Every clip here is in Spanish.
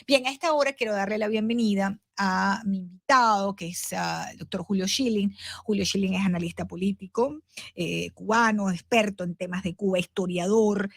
Bien, a esta hora quiero darle la bienvenida a mi invitado, que es el doctor Julio Schilling. Julio Schilling es analista político, cubano, experto en temas de Cuba, historiador,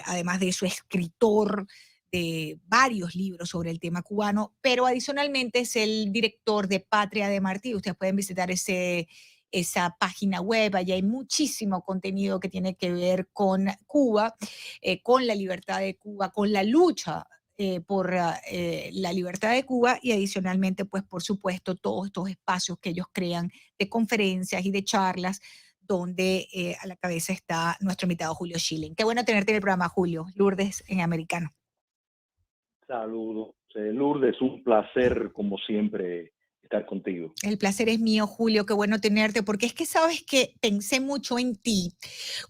además de eso, escritor de varios libros sobre el tema cubano, pero adicionalmente es el director de Patria de Martí. Ustedes pueden visitar esa página web, allá hay muchísimo contenido que tiene que ver con Cuba, con la libertad de Cuba, con la lucha por la libertad de Cuba y adicionalmente, pues por supuesto, todos estos espacios que ellos crean de conferencias y de charlas donde a la cabeza está nuestro invitado Julio Schilling. Qué bueno tenerte en el programa, Julio. Lourdes en Americano. Saludos, Lourdes, un placer como siempre estar contigo. El placer es mío, Julio, qué bueno tenerte, porque es que sabes que pensé mucho en ti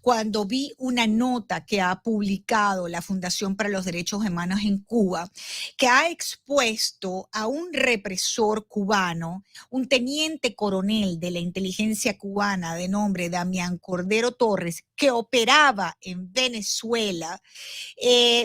cuando vi una nota que ha publicado la Fundación para los Derechos Humanos en Cuba, que ha expuesto a un represor cubano, un teniente coronel de la inteligencia cubana de nombre Damián Cordero Torres, que operaba en Venezuela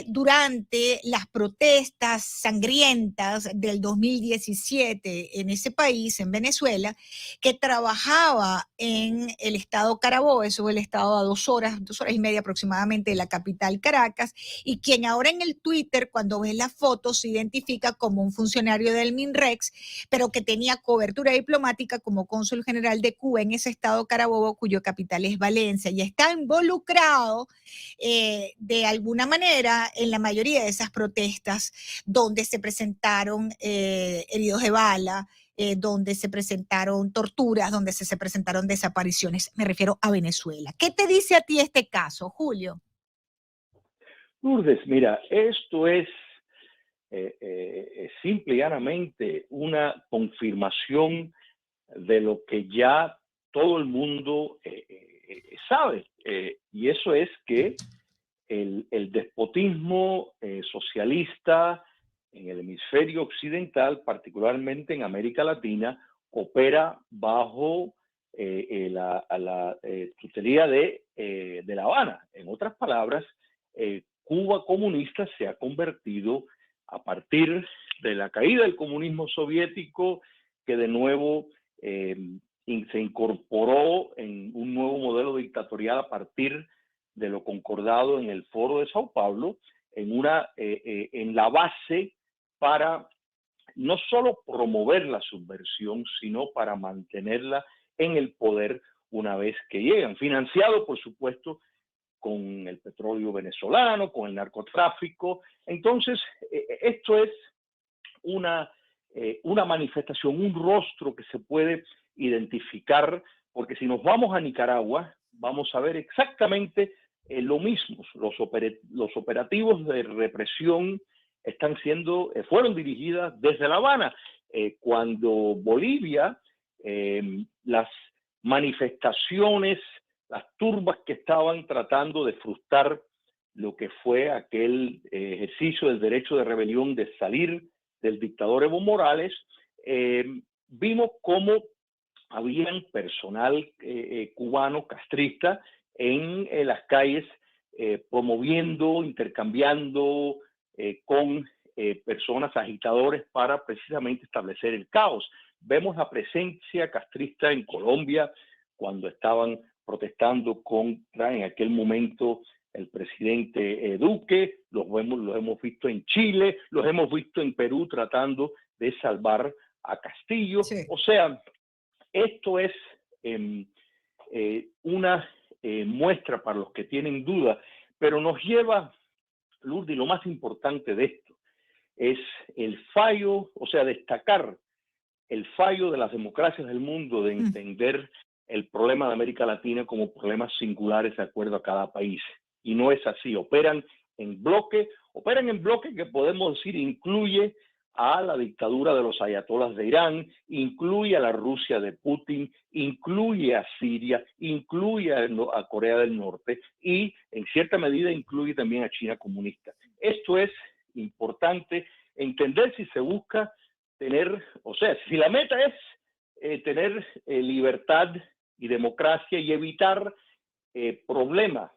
durante las protestas sangrientas del 2017 en ese país, en Venezuela, que trabajaba en el estado Carabobo, eso el estado a 2 horas y media aproximadamente de la capital Caracas, y quien ahora en el Twitter, cuando ves las fotos, se identifica como un funcionario del MINREX, pero que tenía cobertura diplomática como cónsul general de Cuba en ese estado Carabobo, cuyo capital es Valencia, y está involucrado de alguna manera en la mayoría de esas protestas donde se presentaron heridos de bala, donde se presentaron torturas, donde se presentaron desapariciones. Me refiero a Venezuela. ¿Qué te dice a ti este caso, Julio? Lourdes, mira, esto es simple y llanamente una confirmación de lo que ya todo el mundo sabe, y eso es que el despotismo socialista en el hemisferio occidental, particularmente en América Latina, opera bajo la tutelía de La Habana. En otras palabras, Cuba comunista se ha convertido a partir de la caída del comunismo soviético, que de nuevo se incorporó en un nuevo modelo dictatorial a partir de lo concordado en el Foro de Sao Paulo, en la base para no solo promover la subversión, sino para mantenerla en el poder una vez que llegan, financiado, por supuesto, con el petróleo venezolano, con el narcotráfico. Entonces, esto es una manifestación, un rostro que se puede identificar, porque si nos vamos a Nicaragua, vamos a ver exactamente lo mismo. Los operativos de represión fueron dirigidas desde La Habana. Cuando Bolivia, las manifestaciones, las turbas que estaban tratando de frustrar lo que fue aquel ejercicio del derecho de rebelión de salir del dictador Evo Morales, vimos cómo habían personal cubano castrista en las calles promoviendo, intercambiando con personas agitadores para precisamente establecer el caos. Vemos la presencia castrista en Colombia cuando estaban protestando contra en aquel momento el presidente Duque, los hemos visto en Chile, los hemos visto en Perú tratando de salvar a Castillo. Sí. O sea, esto es una muestra para los que tienen duda, pero nos lleva, Lourdes, y lo más importante de esto es el fallo, o sea, destacar el fallo de las democracias del mundo de entender el problema de América Latina como problemas singulares de acuerdo a cada país. Y no es así, operan en bloque que podemos decir incluye a la dictadura de los ayatolas de Irán, incluye a la Rusia de Putin, incluye a Siria, incluye a Corea del Norte y en cierta medida incluye también a China comunista. Esto es importante entender si se busca tener, o sea, si la meta es tener libertad y democracia y evitar problemas,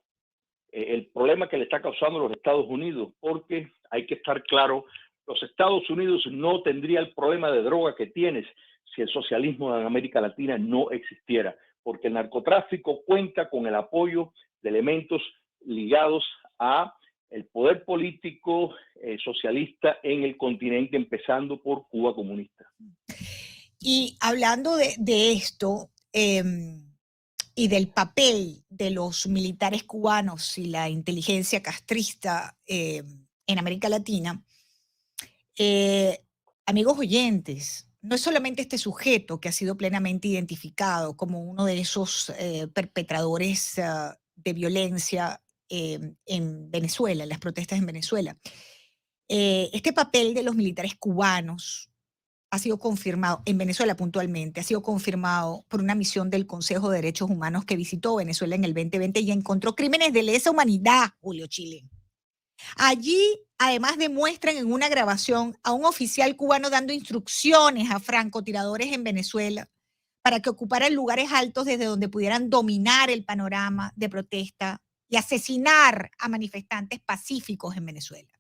el problema que le está causando a los Estados Unidos, porque hay que estar claro, los Estados Unidos no tendría el problema de droga que tienes si el socialismo en América Latina no existiera, porque el narcotráfico cuenta con el apoyo de elementos ligados a el poder político socialista en el continente, empezando por Cuba comunista. Y hablando de esto y del papel de los militares cubanos y la inteligencia castrista en América Latina, amigos oyentes, no es solamente este sujeto que ha sido plenamente identificado como uno de esos perpetradores de violencia en Venezuela, en las protestas en Venezuela. Este papel de los militares cubanos ha sido confirmado, en Venezuela puntualmente, ha sido confirmado por una misión del Consejo de Derechos Humanos que visitó Venezuela en el 2020 y encontró crímenes de lesa humanidad, Julio Schilling. Allí, además, demuestran en una grabación a un oficial cubano dando instrucciones a francotiradores en Venezuela para que ocuparan lugares altos desde donde pudieran dominar el panorama de protesta y asesinar a manifestantes pacíficos en Venezuela.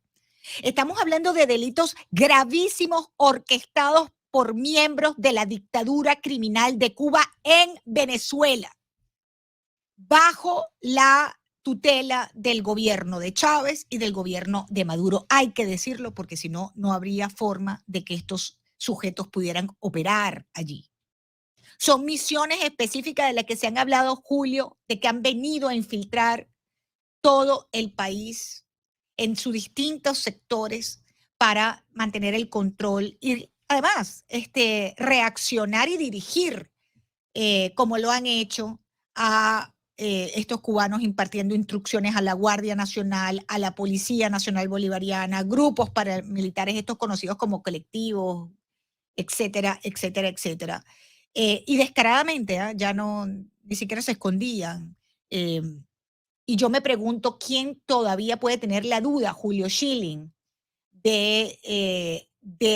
Estamos hablando de delitos gravísimos orquestados por miembros de la dictadura criminal de Cuba en Venezuela, bajo la tutela del gobierno de Chávez y del gobierno de Maduro. Hay que decirlo porque si no, no habría forma de que estos sujetos pudieran operar allí. Son misiones específicas de las que se han hablado, Julio, de que han venido a infiltrar todo el país en sus distintos sectores para mantener el control y además reaccionar y dirigir como lo han hecho a estos cubanos impartiendo instrucciones a la Guardia Nacional, a la Policía Nacional Bolivariana, grupos paramilitares, estos conocidos como colectivos, etcétera, etcétera, etcétera. Y descaradamente, ya no, ni siquiera se escondían. Y yo me pregunto quién todavía puede tener la duda, Julio Schilling, de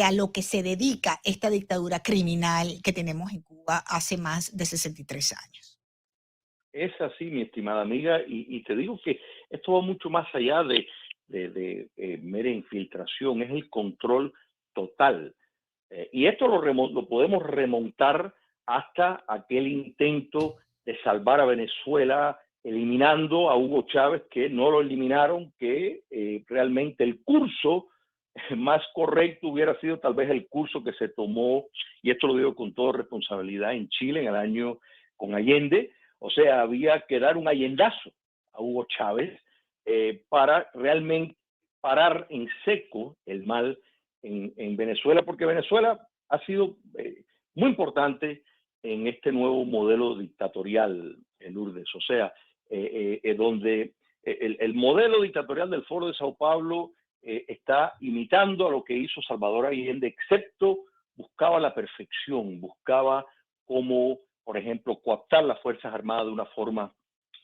a lo que se dedica esta dictadura criminal que tenemos en Cuba hace más de 63 años. Es así, mi estimada amiga, y te digo que esto va mucho más allá de mera infiltración, es el control total. Y esto lo podemos remontar hasta aquel intento de salvar a Venezuela eliminando a Hugo Chávez, que no lo eliminaron, que realmente el curso más correcto hubiera sido tal vez el curso que se tomó, y esto lo digo con toda responsabilidad, en Chile en el año con Allende. O sea, había que dar un allendazo a Hugo Chávez para realmente parar en seco el mal en Venezuela, porque Venezuela ha sido muy importante en este nuevo modelo dictatorial, Lourdes. O sea, donde el modelo dictatorial del Foro de Sao Paulo está imitando a lo que hizo Salvador Allende, excepto buscaba la perfección, buscaba cómo, por ejemplo, cooptar las Fuerzas Armadas de una forma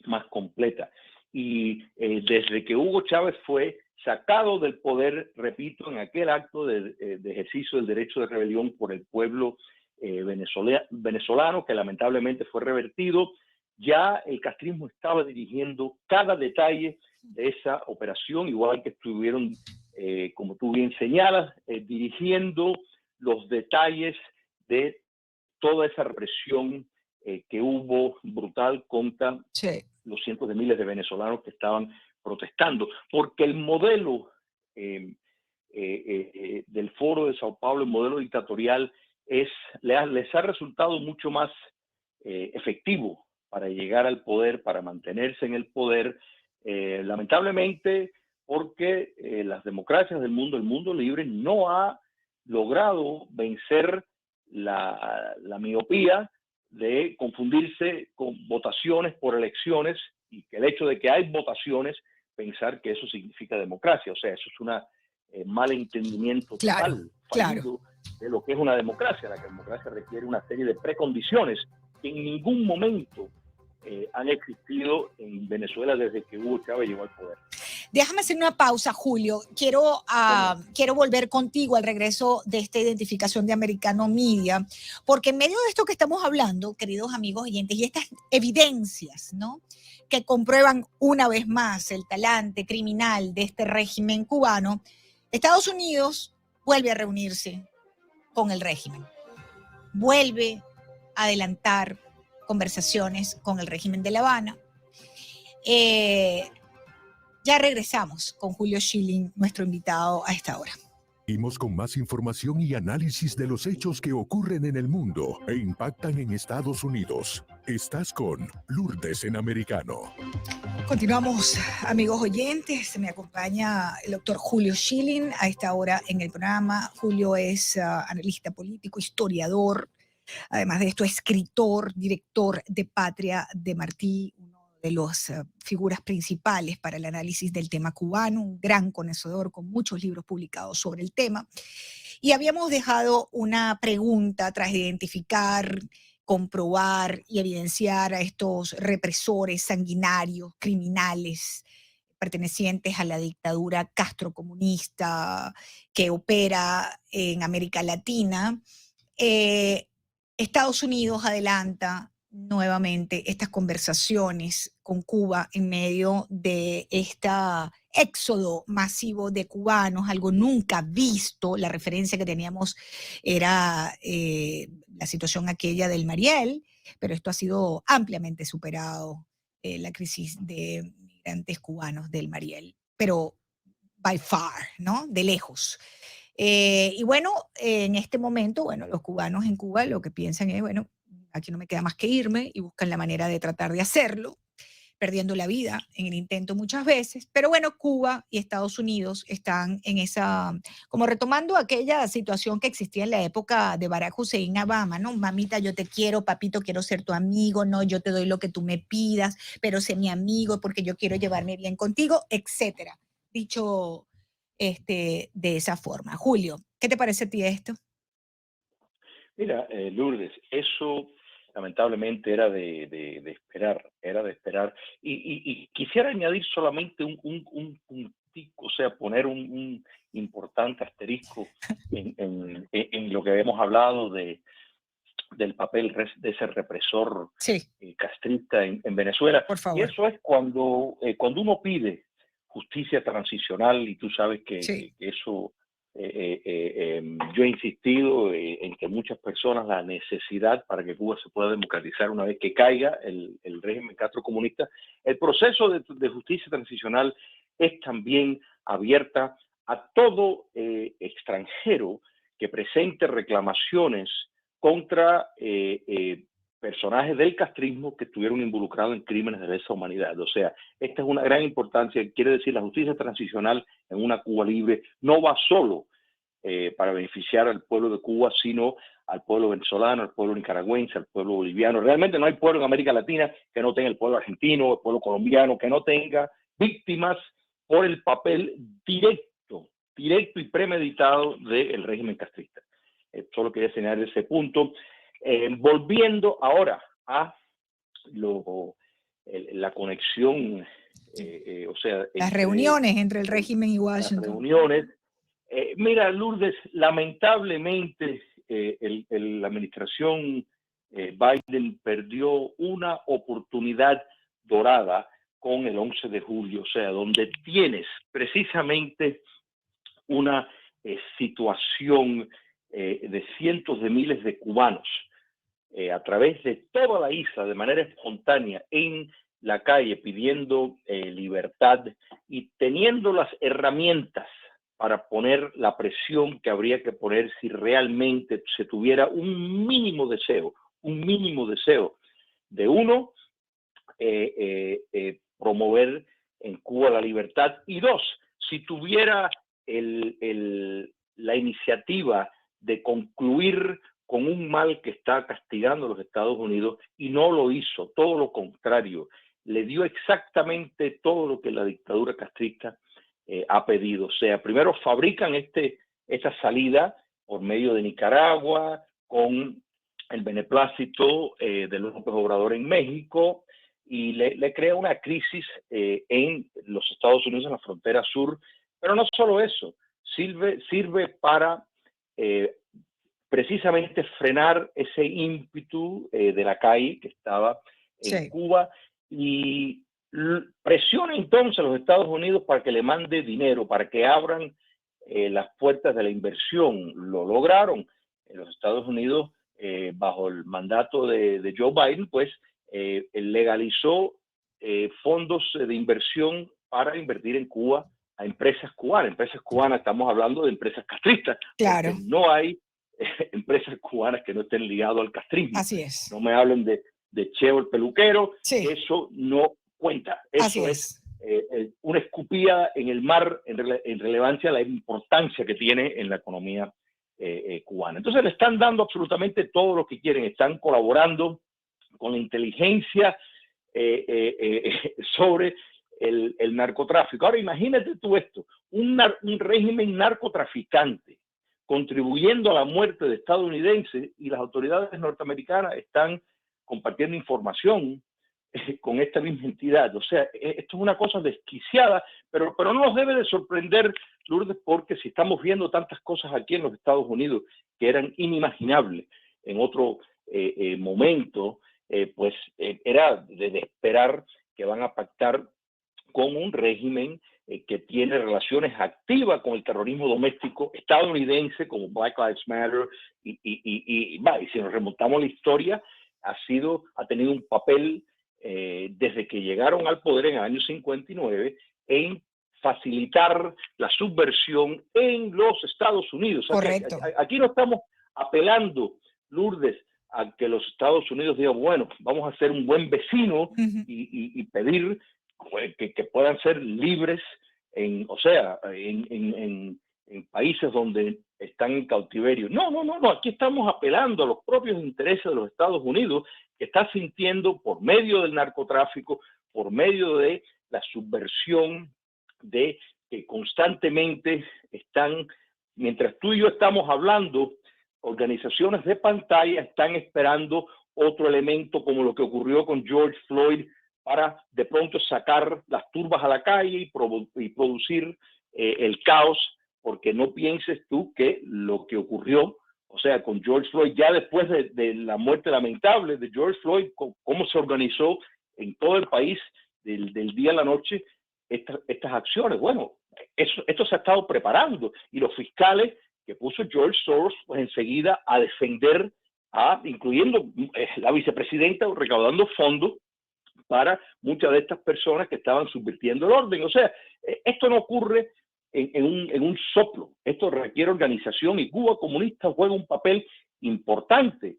más completa. Y desde que Hugo Chávez fue sacado del poder, repito, en aquel acto de ejercicio del derecho de rebelión por el pueblo venezolano, que lamentablemente fue revertido, ya el castrismo estaba dirigiendo cada detalle de esa operación, igual que estuvieron, como tú bien señalas, dirigiendo los detalles de toda esa represión que hubo brutal contra los cientos de miles de venezolanos que estaban protestando, porque el modelo del Foro de Sao Paulo, el modelo dictatorial, les ha resultado mucho más efectivo para llegar al poder, para mantenerse en el poder, lamentablemente porque las democracias del mundo, el mundo libre, no ha logrado vencer la miopía de confundirse con votaciones por elecciones, y que el hecho de que hay votaciones, pensar que eso significa democracia. O sea, eso es un mal entendimiento total, fallido, de lo que es una democracia. La democracia requiere una serie de precondiciones que en ningún momento han existido en Venezuela desde que Hugo Chávez llegó al poder. Déjame hacer una pausa, Julio. Quiero volver contigo al regreso de esta identificación de Americano Media, porque en medio de esto que estamos hablando, queridos amigos oyentes, y estas evidencias, ¿no?, que comprueban una vez más el talante criminal de este régimen cubano, Estados Unidos vuelve a reunirse con el régimen, vuelve a adelantar conversaciones con el régimen de La Habana. Ya regresamos con Julio Schilling, nuestro invitado a esta hora. Seguimos con más información y análisis de los hechos que ocurren en el mundo e impactan en Estados Unidos. Estás con Lourdes en Americano. Continuamos, amigos oyentes. Me acompaña el doctor Julio Schilling a esta hora en el programa. Julio es analista político, historiador, además de esto, escritor, director de Patria de Martí, uno de las figuras principales para el análisis del tema cubano, un gran conocedor con muchos libros publicados sobre el tema. Y habíamos dejado una pregunta tras identificar, comprobar y evidenciar a estos represores sanguinarios, criminales, pertenecientes a la dictadura castrocomunista que opera en América Latina. Estados Unidos adelanta nuevamente estas conversaciones con Cuba en medio de este éxodo masivo de cubanos, algo nunca visto. La referencia que teníamos era la situación aquella del Mariel, pero esto ha sido ampliamente superado, la crisis de migrantes cubanos del Mariel, pero by far, ¿no? De lejos. Y bueno, en este momento, bueno, los cubanos en Cuba lo que piensan es, bueno, aquí no me queda más que irme, y buscan la manera de tratar de hacerlo, perdiendo la vida en el intento muchas veces. Pero bueno, Cuba y Estados Unidos están en esa, como retomando aquella situación que existía en la época de Barack Hussein Obama, ¿no? Mamita, yo te quiero, papito, quiero ser tu amigo, no, yo te doy lo que tú me pidas, pero sé mi amigo porque yo quiero llevarme bien contigo, etcétera. Dicho de esa forma. Julio, ¿qué te parece a ti esto? Mira, Lourdes, eso lamentablemente era de esperar. Y quisiera añadir solamente un puntico, o sea, poner un importante asterisco en lo que hemos hablado del papel de ese represor Sí, castrista en Venezuela. por Y favor. eso es cuando uno pide justicia transicional, y tú sabes Sí. que eso, yo he insistido en que muchas personas, la necesidad para que Cuba se pueda democratizar una vez que caiga el régimen castrocomunista, el proceso de justicia transicional es también abierta a todo extranjero que presente reclamaciones contra personajes del castrismo que estuvieron involucrados en crímenes de lesa humanidad. O sea, esta es una gran importancia. Quiere decir, la justicia transicional en una Cuba libre no va solo para beneficiar al pueblo de Cuba, sino al pueblo venezolano, al pueblo nicaragüense, al pueblo boliviano. Realmente no hay pueblo en América Latina que no tenga, el pueblo argentino, el pueblo colombiano, que no tenga víctimas por el papel directo y premeditado del régimen castrista. Solo quería señalar ese punto. Volviendo ahora a la conexión, o sea, Las reuniones entre el régimen y las Washington. reuniones. Mira, Lourdes, lamentablemente la administración Biden perdió una oportunidad dorada con el 11 de julio, o sea, donde tienes precisamente una situación de cientos de miles de cubanos a través de toda la isla, de manera espontánea, en la calle, pidiendo libertad y teniendo las herramientas para poner la presión que habría que poner si realmente se tuviera un mínimo deseo de uno, promover en Cuba la libertad, y dos, si tuviera la iniciativa de concluir con un mal que está castigando a los Estados Unidos, y no lo hizo, todo lo contrario, le dio exactamente todo lo que la dictadura castrista ha pedido. O sea, primero fabrican esta salida por medio de Nicaragua, con el beneplácito de López Obrador en México, y le crea una crisis en los Estados Unidos, en la frontera sur. Pero no solo eso, sirve para precisamente frenar ese ímpetu de la calle que estaba en Sí. Cuba, y presiona entonces a los Estados Unidos para que le mande dinero, para que abran las puertas de la inversión. Lo lograron en los Estados Unidos bajo el mandato de Joe Biden, pues legalizó fondos de inversión para invertir en Cuba a empresas cubanas. Empresas cubanas, estamos hablando de empresas castristas, Claro. porque no hay empresas cubanas que no estén ligadas al castrismo. Así es. No me hablen de Cheo el peluquero, Sí. eso no cuenta. Así Eso es una escupida en el mar en relevancia a la importancia que tiene en la economía cubana. Entonces le están dando absolutamente todo lo que quieren, están colaborando con la inteligencia sobre el narcotráfico. Ahora imagínate tú esto, un régimen narcotraficante contribuyendo a la muerte de estadounidenses, y las autoridades norteamericanas están compartiendo información con esta misma entidad. O sea, esto es una cosa desquiciada, pero no nos debe de sorprender, Lourdes, porque si estamos viendo tantas cosas aquí en los Estados Unidos que eran inimaginables en otro momento, pues era de esperar que van a pactar con un régimen que tiene relaciones activas con el terrorismo doméstico estadounidense, como Black Lives Matter, y si nos remontamos a la historia, ha tenido un papel desde que llegaron al poder en el año 59 en facilitar la subversión en los Estados Unidos. O sea, correcto. Aquí no estamos apelando, Lourdes, a que los Estados Unidos digan, bueno, vamos a ser un buen vecino y pedir que puedan ser libres en países donde están en cautiverio. No, aquí estamos apelando a los propios intereses de los Estados Unidos, que está sintiendo por medio del narcotráfico, por medio de la subversión, de que constantemente están, mientras tú y yo estamos hablando, organizaciones de pantalla están esperando otro elemento como lo que ocurrió con George Floyd para de pronto sacar las turbas a la calle y producir el caos, porque no pienses tú que lo que ocurrió, o sea, con George Floyd, ya después de la muerte lamentable de George Floyd, cómo se organizó en todo el país del día a la noche estas acciones. Bueno, esto se ha estado preparando, y los fiscales que puso George Soros, pues enseguida a defender, incluyendo la vicepresidenta, recaudando fondos para muchas de estas personas que estaban subvirtiendo el orden. O sea, esto no ocurre en un soplo. Esto requiere organización, y Cuba comunista juega un papel importante.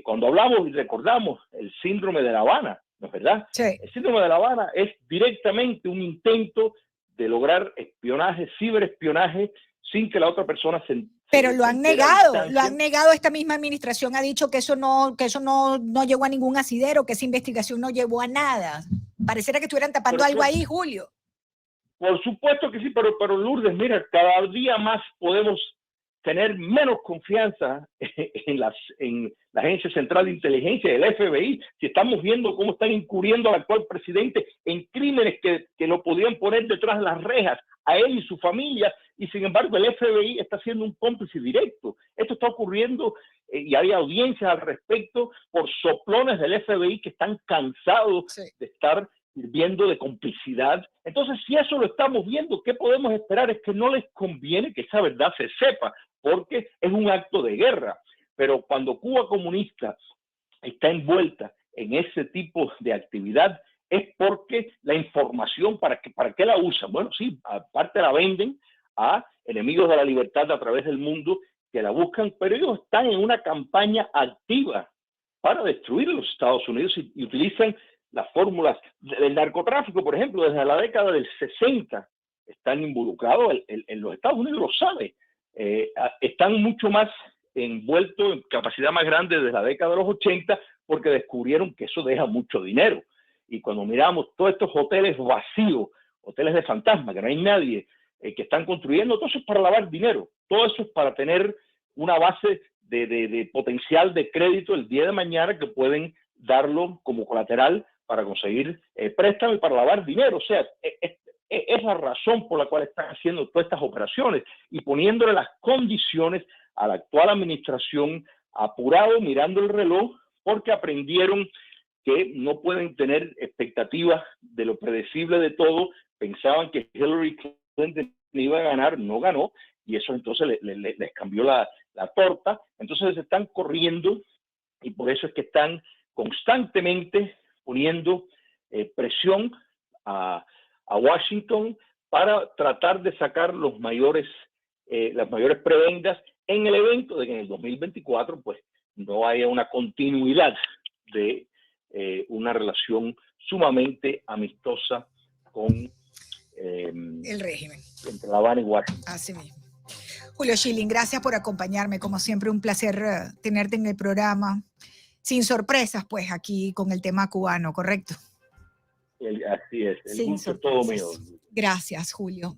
Cuando hablamos y recordamos el síndrome de La Habana, ¿no es verdad? Sí. El síndrome de La Habana es directamente un intento de lograr espionaje, ciberespionaje, sin que la otra persona se... Pero lo han negado esta misma administración, ha dicho que eso no llegó a ningún asidero, que esa investigación no llevó a nada. Pareciera que estuvieran tapando algo ahí, Julio. Por supuesto que sí, pero Lourdes, mira, cada día más podemos tener menos confianza en la Agencia Central de Inteligencia, el FBI, si estamos viendo cómo están incurriendo al actual presidente en crímenes que lo podían poner detrás de las rejas a él y su familia, y sin embargo el FBI está siendo un cómplice directo. Esto está ocurriendo y hay audiencias al respecto por soplones del FBI que están cansados de estar sirviendo de complicidad. Entonces, si eso lo estamos viendo, ¿qué podemos esperar? Es que no les conviene que esa verdad se sepa, porque es un acto de guerra. Pero cuando Cuba comunista está envuelta en ese tipo de actividad, es porque la información, ¿para qué la usan? Bueno, sí, aparte la venden a enemigos de la libertad a través del mundo que la buscan, pero ellos están en una campaña activa para destruir los Estados Unidos y utilizan las fórmulas del narcotráfico, por ejemplo, desde la década del 60 están involucrados, en los Estados Unidos lo sabe, están mucho más envueltos en capacidad más grande desde la década de los 80 porque descubrieron que eso deja mucho dinero. Y cuando miramos todos estos hoteles vacíos, hoteles de fantasma, que no hay nadie, que están construyendo, todo eso es para lavar dinero, todo eso es para tener una base de potencial de crédito el día de mañana que pueden darlo como colateral para conseguir préstamo y para lavar dinero. O sea, es la razón por la cual están haciendo todas estas operaciones y poniéndole las condiciones a la actual administración, apurado, mirando el reloj, porque aprendieron que no pueden tener expectativas de lo predecible de todo. Pensaban que Hillary Clinton iba a ganar, no ganó, y eso entonces les cambió la torta. Entonces se están corriendo y por eso es que están constantemente poniendo presión a Washington para tratar de sacar las mayores prebendas en el evento de que en el 2024 pues no haya una continuidad de una relación sumamente amistosa con el régimen entre La Habana y Washington. así mismo. Julio Schilling, gracias por acompañarme, como siempre un placer tenerte en el programa, sin sorpresas pues aquí con el tema cubano, ¿correcto? Así es, el Sin gusto es todo mío. sorpresas. Gracias, Julio.